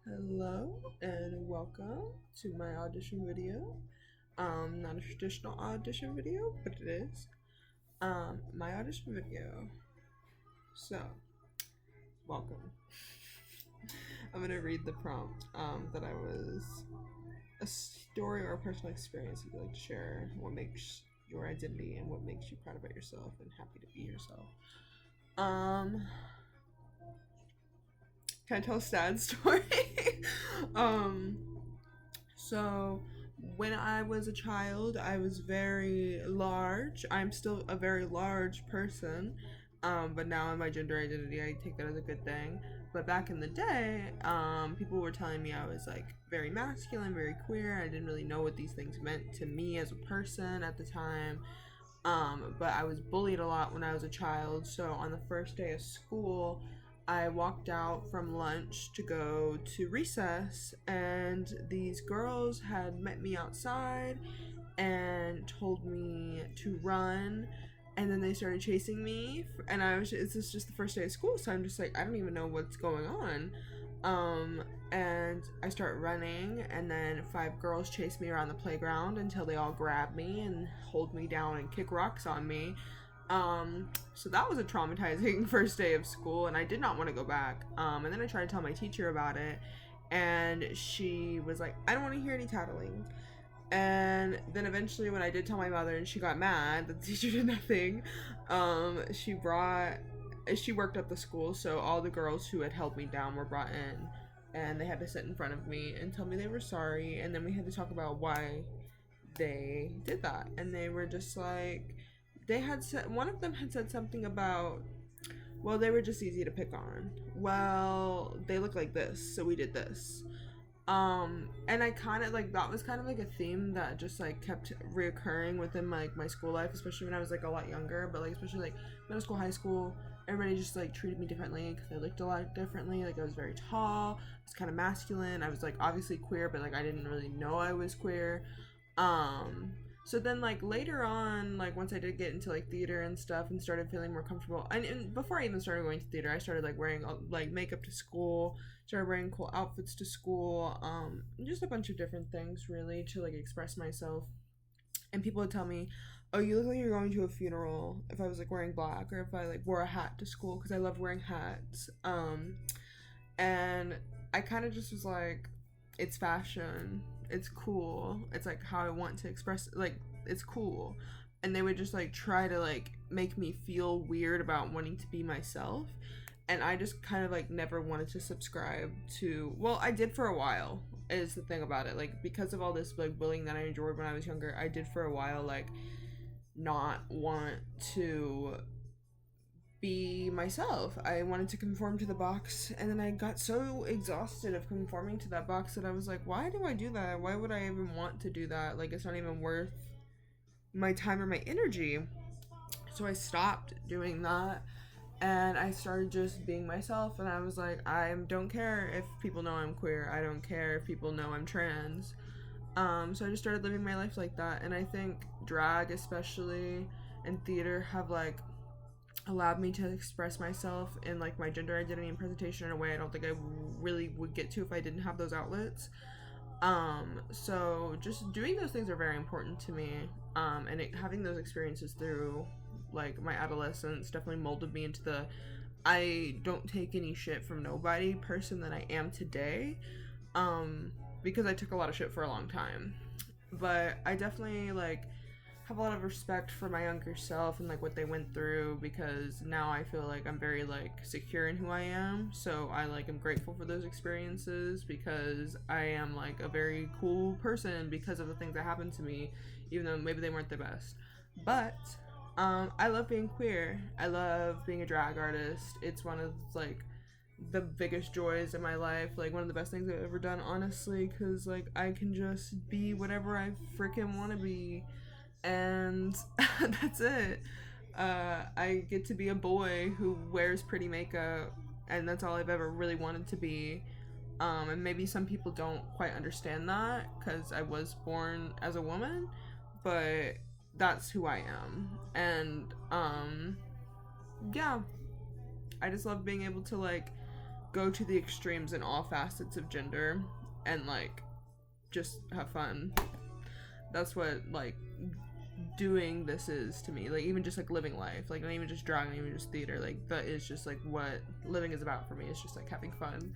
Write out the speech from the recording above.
Hello and welcome to my audition video. Not a traditional audition video, but it is. My audition video. So, welcome. I'm gonna read the prompt that I was a story or a personal experience you'd like to share, what makes your identity and what makes you proud about yourself and happy to be yourself. Um, can I tell a sad story? um, So, when I was a child, I was very large. I'm still a very large person, but now in my gender identity, I take that as a good thing. But back in the day, people were telling me I was like very masculine, very queer. I didn't really know what these things meant to me as a person at the time. But I was bullied a lot when I was a child. So on the first day of school, I walked out from lunch to go to recess, and these girls had met me outside and told me to run. And then they started chasing me, and it's just the first day of school, so I'm just like, I don't even know what's going on. And I start running, and then five girls chase me around the playground until they all grab me and hold me down and kick rocks on me. So that was a traumatizing first day of school, and I did not want to go back. And then I tried to tell my teacher about it, and she was like, I don't want to hear any tattling. And then eventually, when I did tell my mother and she got mad that the teacher did nothing, she worked at the school, so all the girls who had held me down were brought in, and they had to sit in front of me and tell me they were sorry, and then we had to talk about why they did that. And they were just like, they had said, one of them had said something about, well, they were just easy to pick on. Well, they look like this, so we did this. And I kind of like, that was kind of like a theme that just like kept reoccurring within my school life, especially when I was like a lot younger, but like especially like middle school, high school. Everybody just like treated me differently because I looked a lot differently. Like I was very tall, I was kind of masculine. I was like obviously queer, but like I didn't really know I was queer. Um, so then like later on, like once I did get into like theater and stuff and started feeling more comfortable, and before I even started going to theater, I started like wearing like makeup to school, started wearing cool outfits to school, just a bunch of different things really to like express myself. And people would tell me, "Oh, you look like you're going to a funeral." If I was like wearing black, or if I like wore a hat to school, because I love wearing hats. And I kind of just was like, it's fashion, it's cool, it's like how I want to express, like it's cool. And they would just like try to like make me feel weird about wanting to be myself, and I just kind of like never wanted to subscribe to, well, I did for a while, is the thing about it, like because of all this like bullying that I endured when I was younger, I did for a while like not want to be myself. I wanted to conform to the box, and then I got so exhausted of conforming to that box that I was like, why do I do that? Why would I even want to do that? Like, it's not even worth my time or my energy. So I stopped doing that, and I started just being myself, and I was like, I don't care if people know I'm queer. I don't care if people know I'm trans. So I just started living my life like that, and I think drag, especially, and theater have like allowed me to express myself in like my gender identity and presentation in a way I don't think I really would get to if I didn't have those outlets. So just doing those things are very important to me. And having those experiences through like my adolescence definitely molded me into the I don't take any shit from nobody person that I am today. Because I took a lot of shit for a long time. But I definitely like have a lot of respect for my younger self and like what they went through, because now I feel like I'm very like secure in who I am. So I like am grateful for those experiences, because I am like a very cool person because of the things that happened to me, even though maybe they weren't the best. But I love being queer. I love being a drag artist. It's one of like the biggest joys in my life, like one of the best things I've ever done, honestly, because like I can just be whatever I freaking want to be, and that's it. I get to be a boy who wears pretty makeup, and that's all I've ever really wanted to be. And maybe some people don't quite understand that because I was born as a woman, but that's who I am. And yeah, I just love being able to like go to the extremes in all facets of gender and like just have fun. That's what like doing this is to me. Like even just like living life, like not even just drawing, not even just theater, like that is just like what living is about for me. It's just like having fun.